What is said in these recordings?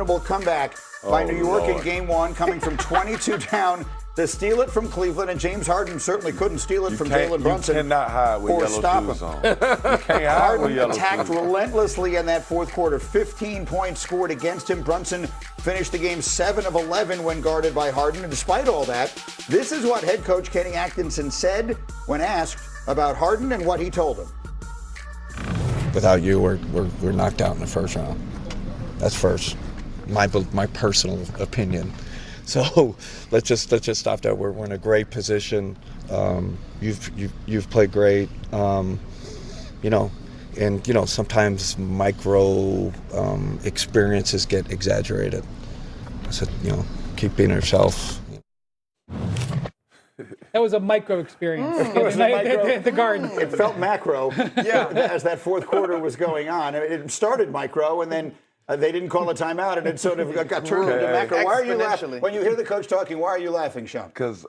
Comeback by New York in Game 1, coming from 22 down to steal it from Cleveland, and James Harden certainly couldn't steal it from Jalen Brunson. You cannot hide with yellow shoes on. You can't hide with yellow shoes. Harden attacked relentlessly in that fourth quarter. 15 points scored against him. Brunson finished the game 7 of 11 when guarded by Harden. And despite all that, this is what head coach Kenny Atkinson said when asked about Harden and what he told him. Without you, we're knocked out in the first round. That's first. My personal opinion. So let's just stop that. We're in a great position. You've played great. Sometimes micro experiences get exaggerated. I said, keep being yourself. That was a micro experience at the Garden. It felt macro as that fourth quarter was going on. It started micro, and then they didn't call a timeout, and it sort of got turned into macro. Why are you laughing? When you hear the coach talking, why are you laughing, Sean? Because,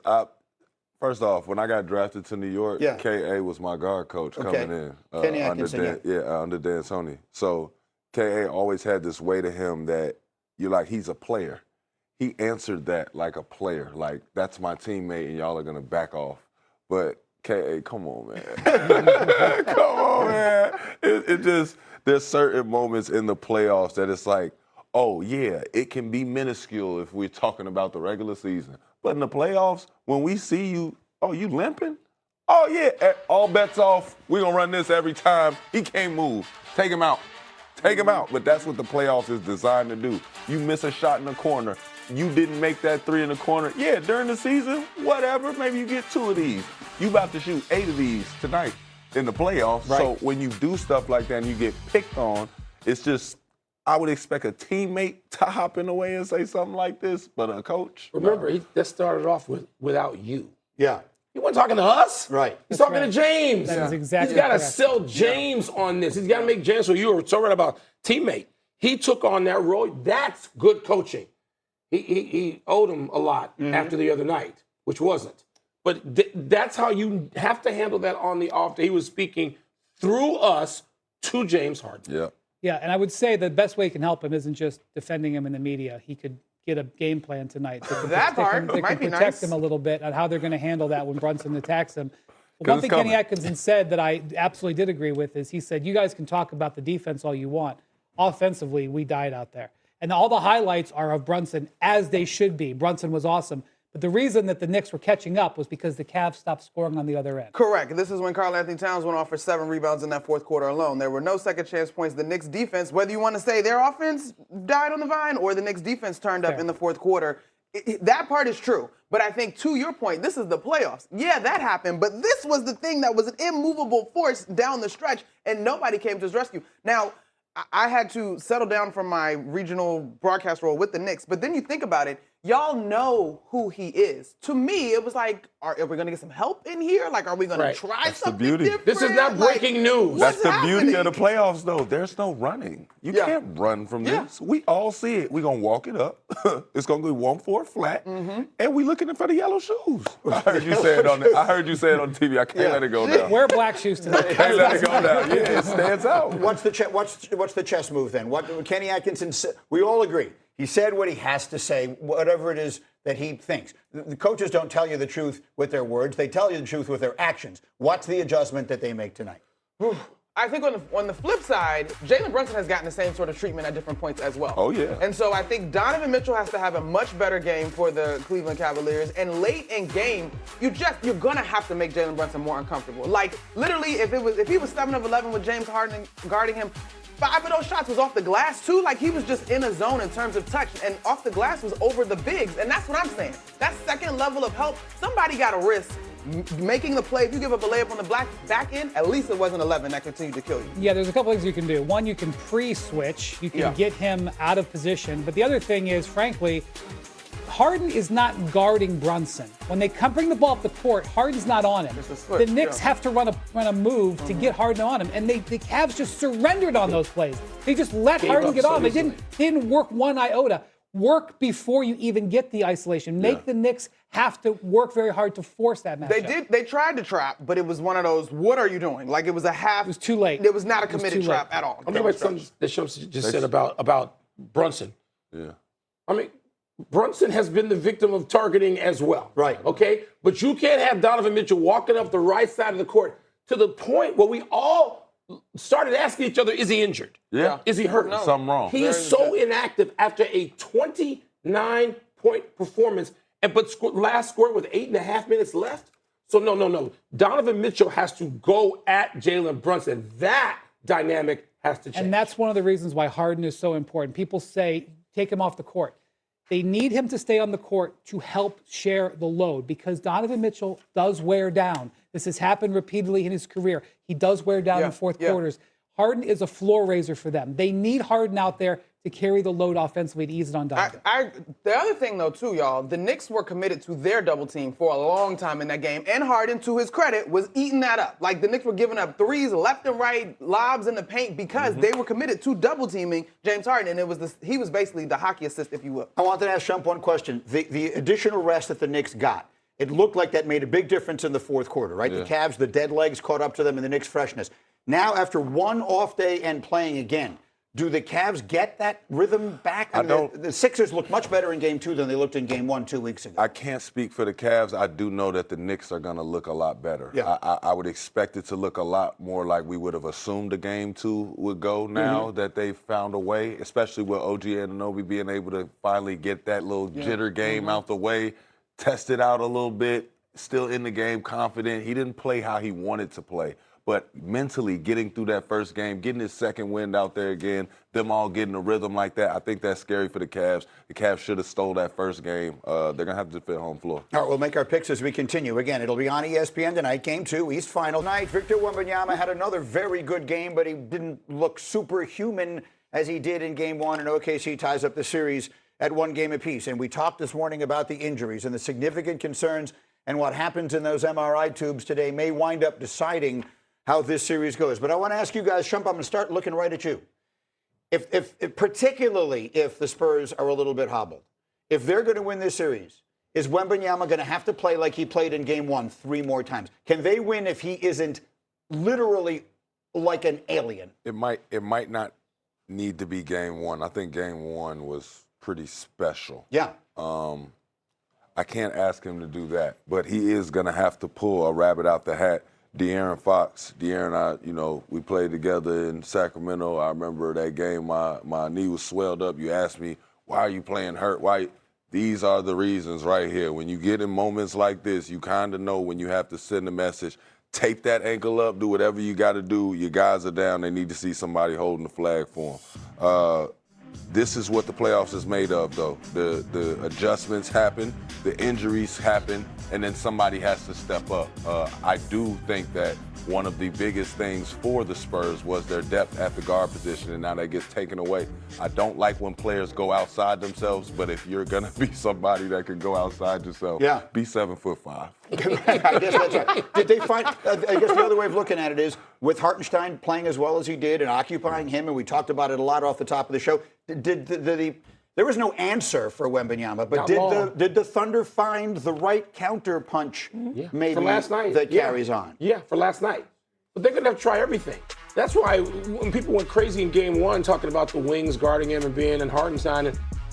first off, when I got drafted to New York, K.A. was my guard coach coming in. Kenny Atkinson, under D'Antoni. So K.A. always had this way to him that you're like, he's a player. He answered that like a player. Like, that's my teammate, and y'all are going to back off. But K.A., come on, man. Come on, man. It just... There's certain moments in the playoffs that it's like, oh, yeah, it can be minuscule if we're talking about the regular season. But in the playoffs, when we see you, oh, you limping? Oh, yeah, all bets off. We're going to run this every time. He can't move. Take him out. Take him out. But that's what the playoffs is designed to do. You miss a shot in the corner. You didn't make that 3 in the corner. Yeah, during the season, whatever. Maybe you get 2 of these. You about to shoot 8 of these tonight in the playoffs. Right. So when you do stuff like that and you get picked on, it's just, I would expect a teammate to hop in the way and say something like this, but a coach. Remember, he just started off without you. Yeah. He wasn't talking to us. Right. He's talking to James. That is exactly He's got to correct. sell James on this. He's got to make James, so you were so right about teammate. He took on that role. That's good coaching. He owed him a lot after the other night, which wasn't. But that's how you have to handle that on the off day. He was speaking through us to James Harden. Yeah. Yeah, and I would say the best way you can help him isn't just defending him in the media. He could get a game plan tonight that can protect him a little bit on how they're going to handle that when Brunson attacks him. But one thing Kenny Atkinson said that I absolutely did agree with is he said, you guys can talk about the defense all you want. Offensively, we died out there. And all the highlights are of Brunson, as they should be. Brunson was awesome. But the reason that the Knicks were catching up was because the Cavs stopped scoring on the other end. Correct. This is when Karl-Anthony Towns went off for 7 rebounds in that fourth quarter alone. There were no second chance points. The Knicks defense, whether you want to say their offense died on the vine or the Knicks defense turned up in the fourth quarter, that part is true. But I think to your point, this is the playoffs. Yeah, that happened. But this was the thing that was an immovable force down the stretch, and nobody came to his rescue. Now, I had to settle down from my regional broadcast role with the Knicks. But then you think about it. Y'all know who he is. To me, it was like, are we going to get some help in here? Like, are we going to try something different? This is not breaking news. That's the beauty of the playoffs, though. There's no running. You can't run from this. We all see it. We're going to walk it up. It's going to go 1-4 flat. And we looking for the yellow shoes. I heard you say it on TV. I can't let it go down. Wear black shoes tonight. I can't let it go down. Yeah, it stands out. What's the chess move then? What Kenny Atkinson said? We all agree. He said what he has to say, whatever it is that he thinks. The coaches don't tell you the truth with their words. They tell you the truth with their actions. What's the adjustment that they make tonight? I think on the flip side, Jalen Brunson has gotten the same sort of treatment at different points as well. Oh, yeah. And so I think Donovan Mitchell has to have a much better game for the Cleveland Cavaliers. And late in game, you're going to have to make Jalen Brunson more uncomfortable. Like, literally, if he was 7 of 11 with James Harden guarding him, 5 of those shots was off the glass, too. Like, he was just in a zone in terms of touch. And off the glass was over the bigs. And that's what I'm saying. That second level of help, somebody got to risk making the play. If you give up a layup on the back end, at least it wasn't 11 that continued to kill you. Yeah, there's a couple things you can do. One, you can pre-switch. You can get him out of position. But the other thing is, frankly, Harden is not guarding Brunson. When they bring the ball up the court, Harden's not on him. The Knicks have to run a move to get Harden on him, and the Cavs just surrendered on those plays. They just let Harden get on. They didn't work one iota. Work before you even get the isolation. Make the Knicks have to work very hard to force that matchup. They tried to trap, but it was one of those, what are you doing? Like, it was a half. It was too late. It was not a committed trap at all. I'm talking about something that Shumpert just said about Brunson. Yeah. I mean, Brunson has been the victim of targeting as well. Right. Okay? But you can't have Donovan Mitchell walking up the right side of the court to the point where we all started asking each other, is he injured? Yeah. Is he hurt? No. Something wrong. He is so inactive after a 29-point performance, but last scored with 8.5 minutes left. So no. Donovan Mitchell has to go at Jalen Brunson. That dynamic has to change. And that's one of the reasons why Harden is so important. People say, take him off the court. They need him to stay on the court to help share the load because Donovan Mitchell does wear down. This has happened repeatedly in his career. He does wear down in fourth quarters. Harden is a floor raiser for them. They need Harden out there to carry the load offensively to ease it on Donovan. The other thing, though, too, y'all, the Knicks were committed to their double team for a long time in that game, and Harden, to his credit, was eating that up. Like, the Knicks were giving up threes left and right, lobs in the paint, because they were committed to double teaming James Harden, and he was basically the hockey assist, if you will. I wanted to ask Shump one question. The additional rest that the Knicks got, it looked like that made a big difference in the fourth quarter, right? Yeah. The Cavs, the dead legs caught up to them, and the Knicks' freshness. Now, after one off day and playing again, do the Cavs get that rhythm back? The Sixers looked much better in Game 2 than they looked in Game 1 2 weeks ago. I can't speak for the Cavs. I do know that the Knicks are going to look a lot better. Yeah. I would expect it to look a lot more like we would have assumed the Game 2 would go now that they found a way, especially with OG Anunoby being able to finally get that little jitter game out the way, test it out a little bit, still in the game, confident. He didn't play how he wanted to play. But mentally getting through that first game, getting his second wind out there again, them all getting a rhythm like that, I think that's scary for the Cavs. The Cavs should have stole that first game. They're going to have to defend home floor. All right, we'll make our picks as we continue. Again, it'll be on ESPN tonight, Game 2, East Final night. Victor Wembanyama had another very good game, but he didn't look superhuman as he did in Game 1, and OKC ties up the series at 1 game apiece. And we talked this morning about the injuries and the significant concerns, and what happens in those MRI tubes today may wind up deciding how this series goes. But I want to ask you guys, Shump, I'm going to start looking right at you. If particularly if the Spurs are a little bit hobbled, if they're going to win this series, is Wembanyama going to have to play like he played in Game 1 3 more times? Can they win if he isn't literally like an alien? It might not need to be Game 1. I think Game 1 was pretty special. Yeah. I can't ask him to do that, but he is going to have to pull a rabbit out the hat. De'Aaron Fox, and I, we played together in Sacramento. I remember that game, my knee was swelled up. You asked me, why are you playing hurt? Why? These are the reasons right here. When you get in moments like this, you kind of know when you have to send a message. Tape that ankle up, do whatever you got to do. Your guys are down. They need to see somebody holding the flag for them. This is what the playoffs is made of, though. The adjustments happen, the injuries happen, and then somebody has to step up. I do think that one of the biggest things for the Spurs was their depth at the guard position, and now that gets taken away. I don't like when players go outside themselves, but if you're going to be somebody that can go outside yourself, be 7'5". I guess that's right. Did they find, I guess the other way of looking at it is, with Hartenstein playing as well as he did and occupying him, and we talked about it a lot off the top of the show, there was no answer for Wembanyama, but did the Thunder find the right counter punch maybe for last night that carries on? Yeah, for last night. But they're going to have to try everything. That's why when people went crazy in Game 1 talking about the wings guarding him and being and Hartenstein,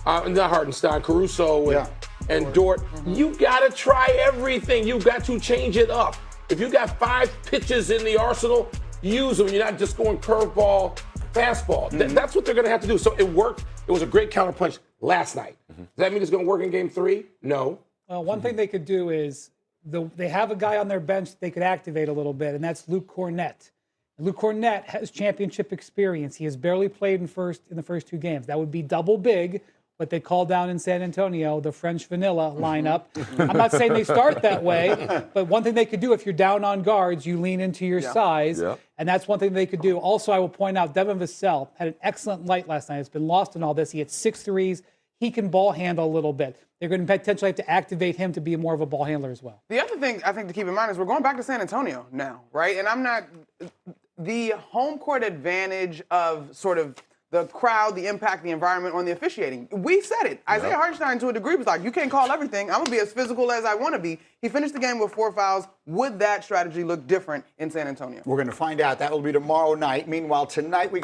and not Hartenstein, Caruso and Dort, you got to try everything. You got to change it up. If you got 5 pitches in the arsenal, use them. You're not just going curveball, fastball. That's what they're going to have to do. So it worked. It was a great counterpunch last night. Does that mean it's going to work in Game 3? No. Well, one thing they could do is they have a guy on their bench they could activate a little bit, and that's Luke Cornett. Luke Cornett has championship experience. He has barely played in the first 2 games. That would be double big, what they call down in San Antonio, the French vanilla lineup. I'm not saying they start that way, but one thing they could do if you're down on guards, you lean into your size, and that's one thing they could do. Also, I will point out, Devin Vassell had an excellent night last night. It's been lost in all this. He had 6 threes. He can ball handle a little bit. They're going to potentially have to activate him to be more of a ball handler as well. The other thing I think to keep in mind is we're going back to San Antonio now, right? And I'm not – the home court advantage of sort of the crowd, the impact, the environment on the officiating. We said it. Isaiah Hartenstein, to a degree, was like, you can't call everything. I'm going to be as physical as I want to be. He finished the game with 4 fouls. Would that strategy look different in San Antonio? We're going to find out. That will be tomorrow night. Meanwhile, tonight we